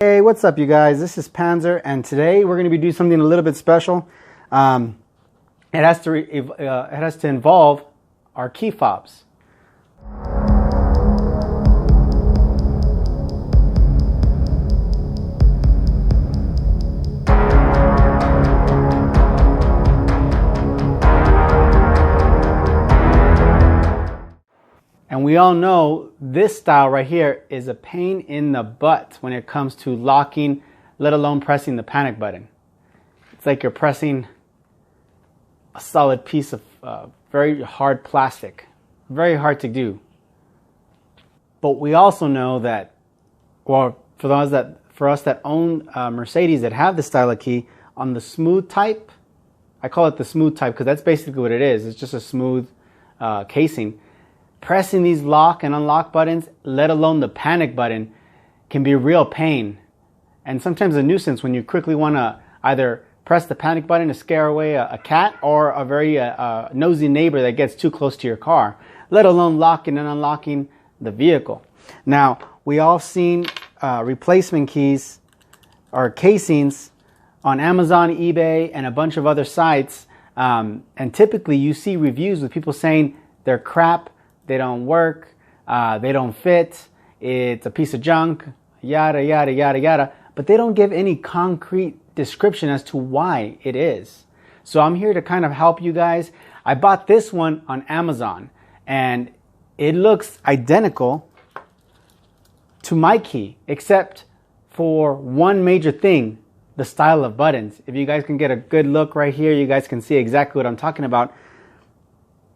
Hey, what's up you guys? This is Panzer, and today we're going to be doing something a little bit special. It has to involve our key fobs. And we all know this style right here is a pain in the butt when it comes to locking, let alone pressing the panic button. It's like you're pressing a solid piece of very hard plastic. Very hard to do. But we also know that, well, for us that own Mercedes that have this style of key, on the smooth type, I call it the smooth type because that's basically what it is. It's just a smooth casing. Pressing these lock and unlock buttons, let alone the panic button, can be a real pain. And sometimes a nuisance when you quickly want to either press the panic button to scare away a cat or a very nosy neighbor that gets too close to your car, let alone locking and unlocking the vehicle. Now, we all seen replacement keys or casings on Amazon, eBay, and a bunch of other sites. And typically you see reviews with people saying they're crap, they don't work, they don't fit, it's a piece of junk, yada, yada, yada, yada. But they don't give any concrete description as to why it is. So I'm here to kind of help you guys. I bought this one on Amazon, and it looks identical to my key, except for one major thing, the style of buttons. If you guys can get a good look right here, you guys can see exactly what I'm talking about.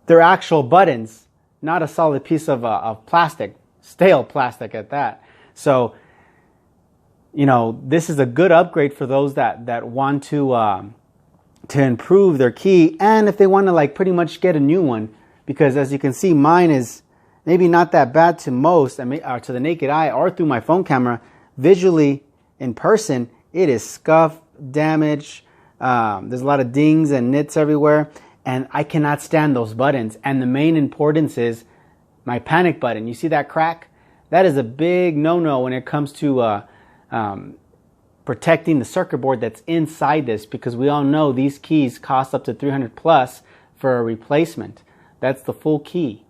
They're actual buttons, not a solid piece of plastic, stale plastic at that. So, you know, this is a good upgrade for those that want to improve their key, and if they want to like pretty much get a new one, because as you can see, mine is maybe not that bad to most, to the naked eye or through my phone camera. Visually, in person, it is scuffed, damaged. There's a lot of dings and nits everywhere. And I cannot stand those buttons. And the main importance is my panic button. You see that crack? That is a big no-no when it comes to protecting the circuit board that's inside this, because we all know these keys cost up to $300 plus for a replacement. That's the full key.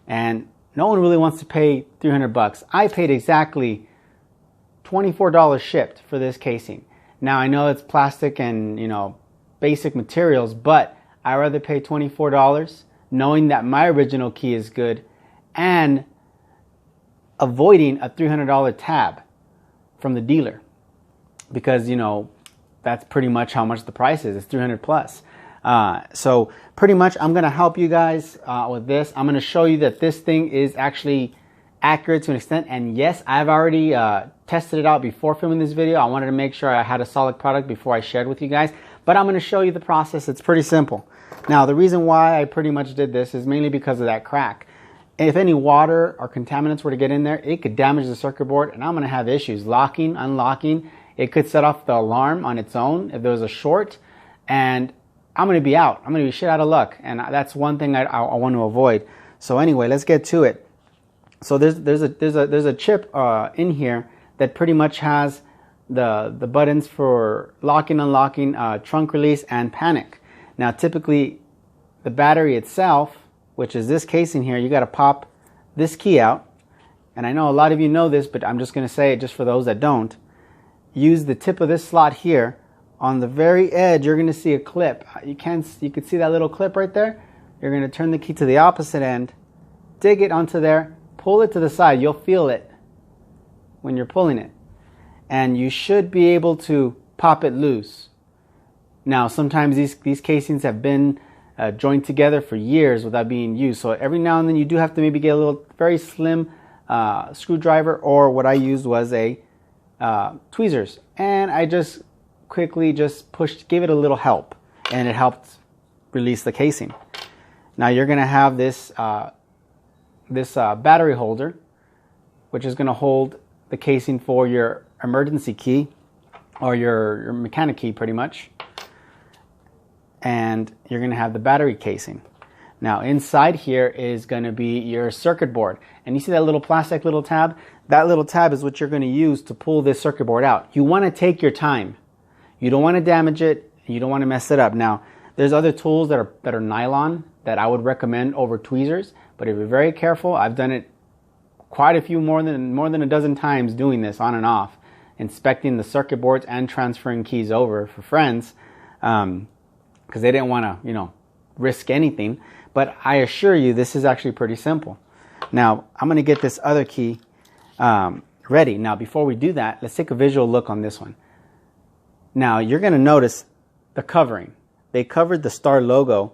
And no one really wants to pay $300. I paid exactly $24 shipped for this casing. Now I know it's plastic and, you know, basic materials, but I'd rather pay $24 knowing that my original key is good and avoiding a $300 tab from the dealer, because, you know, that's pretty much how much the price is. It's $300 plus. So pretty much I'm going to help you guys with this. I'm going to show you that this thing is actually accurate to an extent. And yes, I've already tested it out before filming this video. I wanted to make sure I had a solid product before I shared with you guys. But I'm going to show you the process. It's pretty simple. Now, the reason why I pretty much did this is mainly because of that crack. If any water or contaminants were to get in there, it could damage the circuit board, and I'm going to have issues locking, unlocking. It could set off the alarm on its own if there was a short, and I'm going to be out. I'm going to be shit out of luck, and that's one thing I want to avoid. So anyway, let's get to it. So there's a chip in here that pretty much has the buttons for locking, unlocking, trunk release, and panic. Now, typically, the battery itself, which is this casing here, you got to pop this key out. And I know a lot of you know this, but I'm just going to say it just for those that don't. Use the tip of this slot here. On the very edge, you're going to see a clip. You can see that little clip right there. You're going to turn the key to the opposite end, dig it onto there, pull it to the side. You'll feel it when you're pulling it. And you should be able to pop it loose. Now, sometimes these casings have been joined together for years without being used. So every now and then you do have to maybe get a little very slim screwdriver, or what I used was a tweezers. And I just quickly gave it a little help, and it helped release the casing. Now you're going to have this battery holder, which is going to hold the casing for your emergency key or your mechanic key pretty much. And you're going to have the battery casing. Now inside here is going to be your circuit board. And you see that little plastic little tab? That little tab is what you're going to use to pull this circuit board out. You want to take your time. You don't want to damage it. You don't want to mess it up. Now, there's other tools that are nylon that I would recommend over tweezers. But if you're very careful, I've done it quite a few, more than a dozen times doing this on and off, inspecting the circuit boards and transferring keys over for friends, because they didn't want to, you know, risk anything. But I assure you, this is actually pretty simple. Now, I'm going to get this other key ready. Now, before we do that, let's take a visual look on this one. Now, you're going to notice the covering. They covered the star logo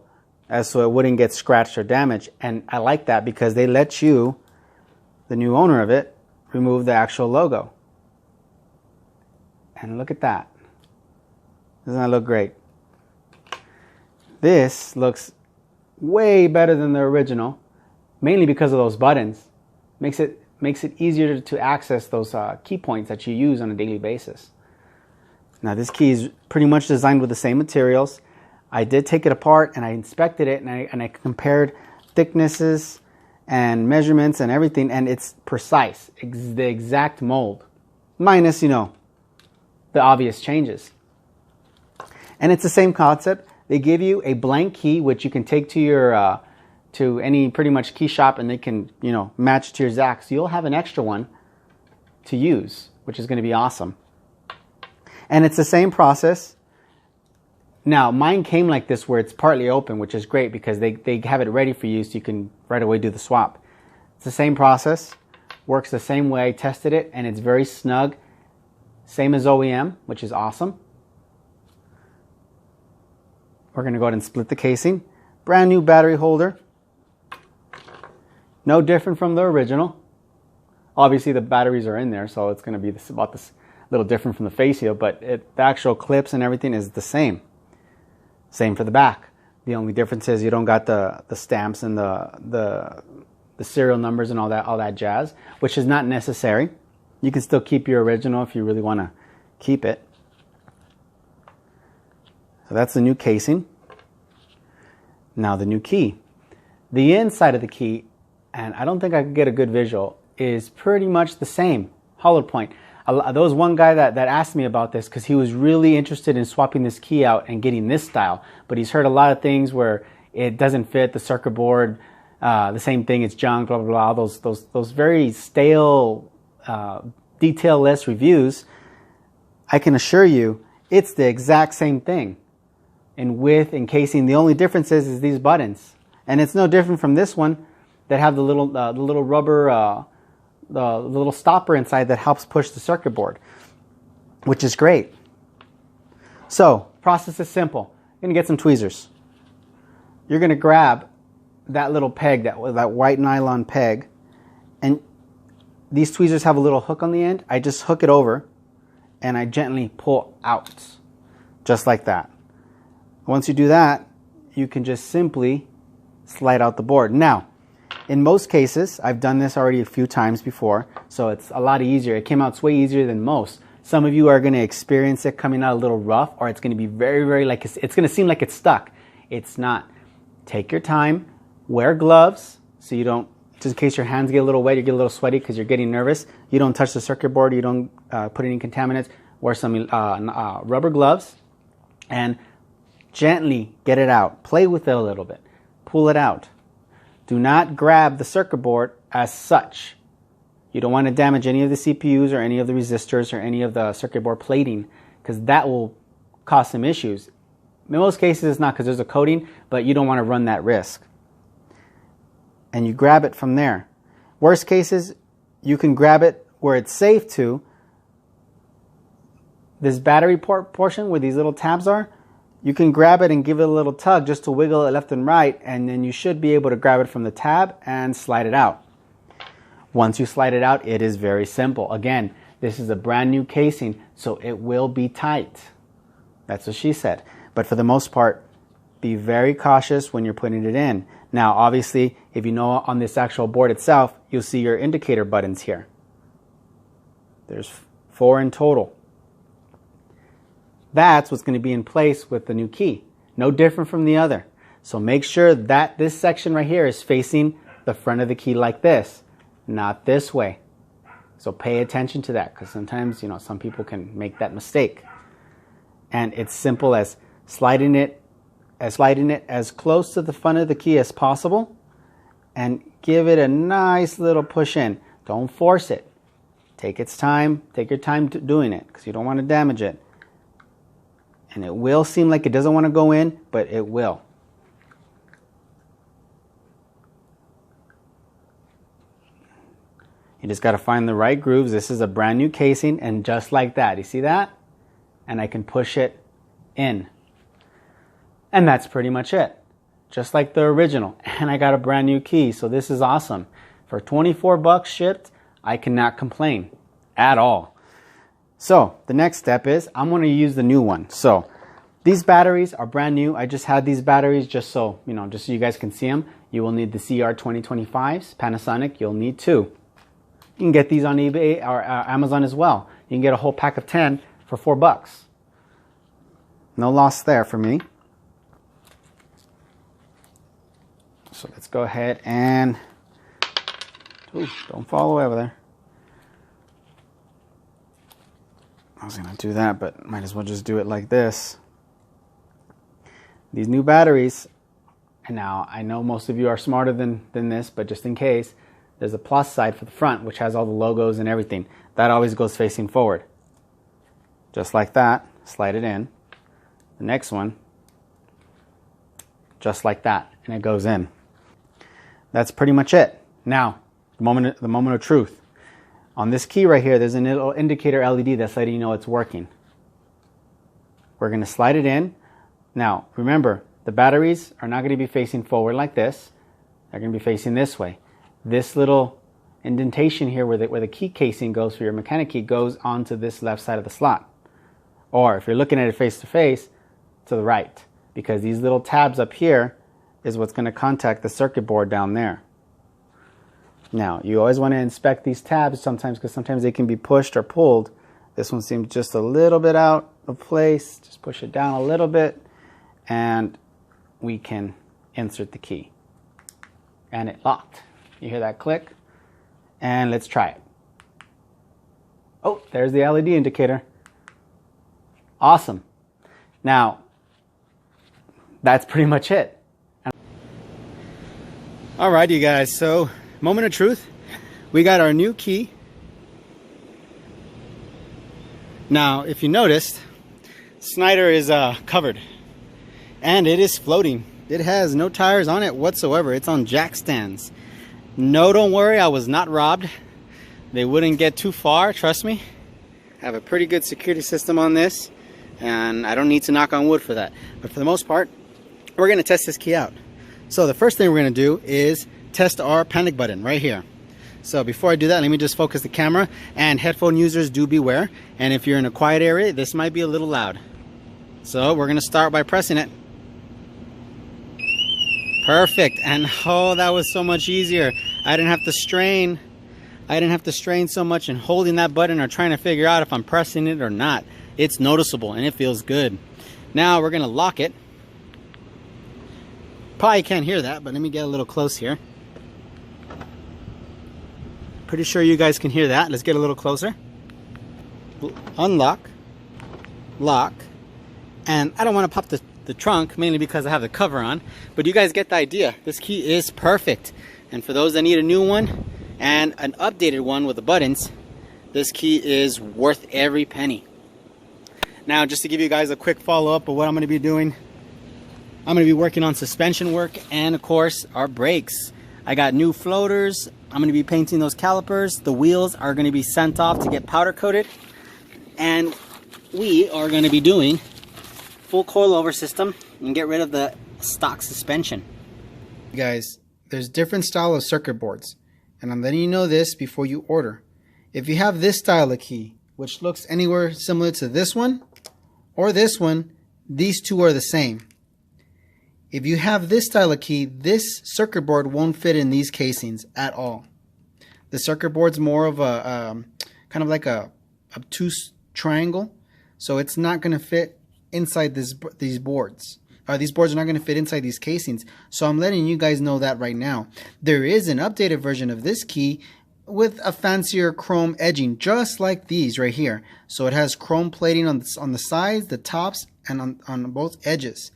so it wouldn't get scratched or damaged. And I like that because they let you, the new owner of it, remove the actual logo. And look at that. Doesn't that look great? This looks way better than the original, mainly because of those buttons. Makes it easier to access those key points that you use on a daily basis. Now this key is pretty much designed with the same materials. I did take it apart and I inspected it and I compared thicknesses and measurements and everything, and it's precise, the exact mold, minus, you know, the obvious changes. And it's the same concept. They give you a blank key which you can take to your to any pretty much key shop, and they can, you know, match to your exact. So you'll have an extra one to use, which is going to be awesome. And it's the same process. Now, mine came like this where it's partly open, which is great because they have it ready for you so you can right away do the swap. It's the same process, works the same way. I tested it, and it's very snug. Same as OEM, which is awesome. We're going to go ahead and split the casing. Brand new battery holder. No different from the original. Obviously, the batteries are in there, so it's going to be about this little different from the face here, but the actual clips and everything is the same. Same for the back. The only difference is you don't got the stamps and the serial numbers and all that jazz, which is not necessary. You can still keep your original if you really want to keep it. So that's the new casing. Now the new key. The inside of the key, and I don't think I could get a good visual, is pretty much the same. Hollow point. There was one guy that asked me about this because he was really interested in swapping this key out and getting this style, but he's heard a lot of things where it doesn't fit the circuit board, the same thing, it's junk, blah, blah, blah, those very stale, detail-less reviews. I can assure you it's the exact same thing in width and casing. The only difference is these buttons, and it's no different from this one that have the little rubber the little stopper inside that helps push the circuit board, which is great. So, process is simple. You're going to get some tweezers. You're going to grab that little peg, that white nylon peg, and these tweezers have a little hook on the end. I just hook it over and I gently pull out, just like that. Once you do that, you can just simply slide out the board. Now, in most cases, I've done this already a few times before, so it's a lot easier. It came out way easier than most. Some of you are going to experience it coming out a little rough, or it's going to be very, very like it's going to seem like it's stuck. It's not. Take your time. Wear gloves so you don't, just in case your hands get a little wet, you get a little sweaty because you're getting nervous. You don't touch the circuit board. You don't put any contaminants. Wear some rubber gloves and gently get it out. Play with it a little bit. Pull it out. Do not grab the circuit board as such. You don't want to damage any of the CPUs or any of the resistors or any of the circuit board plating, because that will cause some issues. In most cases it's not because there's a coating, but you don't want to run that risk. And you grab it from there. Worst cases, you can grab it where it's safe to. This battery port portion where these little tabs are, you can grab it and give it a little tug just to wiggle it left and right, and then you should be able to grab it from the tab and slide it out. Once you slide it out, it is very simple. Again, this is a brand new casing, so it will be tight. That's what she said. But for the most part, be very cautious when you're putting it in. Now, obviously, if you know on this actual board itself, you'll see your indicator buttons here. There's 4 in total. That's what's going to be in place with the new key. No different from the other. So make sure that this section right here is facing the front of the key like this, not this way. So pay attention to that, because sometimes, you know, some people can make that mistake. And it's simple as sliding it as close to the front of the key as possible and give it a nice little push in. Don't force it. Take its time. Take your time doing it, because you don't want to damage it. And it will seem like it doesn't want to go in, but it will. You just got to find the right grooves. This is a brand new casing, and just like that, you see that? And I can push it in. And that's pretty much it. Just like the original. And I got a brand new key, so this is awesome. For 24 bucks shipped, I cannot complain at all. So the next step is I'm going to use the new one. So these batteries are brand new. I just had these batteries just so, you know, just so you guys can see them. You will need the CR2025s, Panasonic. You'll need 2. You can get these on eBay or Amazon as well. You can get a whole pack of 10 for 4 bucks. No loss there for me. So let's go ahead and, ooh, don't fall over there. I was gonna do that, but might as well just do it like this. These new batteries, and now I know most of you are smarter than this, but just in case, there's a plus side for the front, which has all the logos and everything. That always goes facing forward. Just like that, slide it in. The next one, just like that, and it goes in. That's pretty much it. Now, the moment of truth. On this key right here, there's a little indicator LED that's letting you know it's working. We're going to slide it in. Now, remember, the batteries are not going to be facing forward like this. They're going to be facing this way. This little indentation here where the key casing goes for your mechanic key goes onto this left side of the slot. Or if you're looking at it face to face, to the right. Because these little tabs up here is what's going to contact the circuit board down there. Now, you always want to inspect these tabs sometimes, because sometimes they can be pushed or pulled. This one seems just a little bit out of place. Just push it down a little bit and we can insert the key. And it locked. You hear that click? And let's try it. Oh, there's the LED indicator. Awesome. Now, that's pretty much it. All right, you guys, so moment of truth. We got our new key. Now, if you noticed, Schneider is covered and it is floating. It has no tires on it whatsoever. It's on jack stands. No, don't worry, I was not robbed. They wouldn't get too far, trust me. I have a pretty good security system on this, and I don't need to knock on wood for that. But for the most part, we're gonna test this key out. So the first thing we're gonna do is test our panic button right here. So before I do that, let me just focus the camera, and headphone users, do beware. And if you're in a quiet area, this might be a little loud. So we're gonna start by pressing it. Perfect. And oh, that was so much easier. I didn't have to strain. I didn't have to strain so much in holding that button or trying to figure out if I'm pressing it or not. It's noticeable and it feels good. Now we're gonna lock it. Probably can't hear that, but let me get a little close here. Pretty sure you guys can hear that. Let's get a little closer. Unlock, lock, and I don't want to pop the trunk, mainly because I have the cover on, but you guys get the idea. This key is perfect, and for those that need a new one and an updated one with the buttons, this key is worth every penny. Now, just to give you guys a quick follow-up of what I'm going to be doing, I'm going to be working on suspension work and, of course, our brakes. I got new floaters. I'm going to be painting those calipers. The wheels are going to be sent off to get powder coated, and we are going to be doing full coilover system and get rid of the stock suspension. Guys, there's different style of circuit boards, and I'm letting you know this before you order. If you have this style of key, which looks anywhere similar to this one or this one, these two are the same. If you have this style of key, this circuit board won't fit in these casings at all. The circuit board's more of a kind of like a obtuse triangle, so it's not going to fit inside these boards. these boards are not going to fit inside these casings. So I'm letting you guys know that right now. There is an updated version of this key with a fancier chrome edging, just like these right here. So it has chrome plating on the sides, the tops, and on both edges.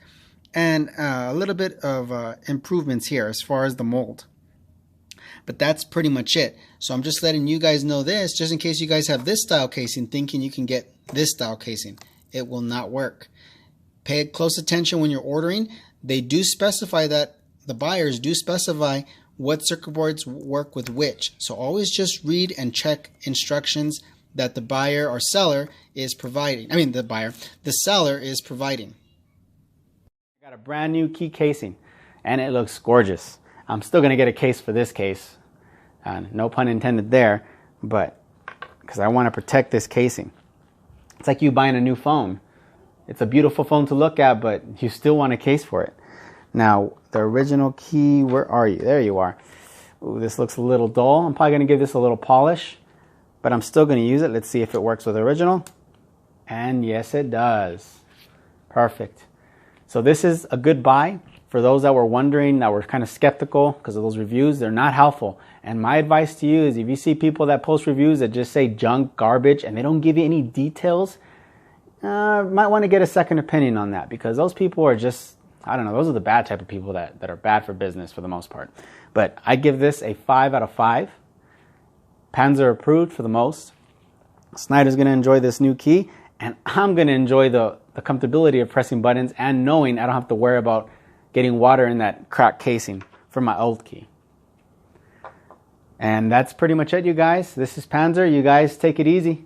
And a little bit of improvements here as far as the mold. But that's pretty much it. So I'm just letting you guys know this, just in case you guys have this style casing thinking you can get this style casing. It will not work. Pay close attention when you're ordering. They do specify that, the buyers do specify what circuit boards work with which. So always just read and check instructions that the buyer or seller is providing. I mean the seller is providing. I got a brand new key casing and it looks gorgeous. I'm still going to get a case for this case. No pun intended there, but because I want to protect this casing. It's like you buying a new phone. It's a beautiful phone to look at, but you still want a case for it. Now, the original key, where are you? There you are. Ooh, this looks a little dull. I'm probably going to give this a little polish, but I'm still going to use it. Let's see if it works with the original. And yes, it does. Perfect. So this is a good buy. For those that were wondering, that were kind of skeptical because of those reviews, they're not helpful. And my advice to you is if you see people that post reviews that just say junk, garbage, and they don't give you any details, might want to get a second opinion on that, because those people are just, I don't know, those are the bad type of people that are bad for business for the most part. But I give this a 5 out of 5. Panzer approved for the most. Schneider's going to enjoy this new key, and I'm going to enjoy the comfortability of pressing buttons and knowing I don't have to worry about getting water in that cracked casing from my old key. And that's pretty much it, you guys. This is Panzer. You guys take it easy.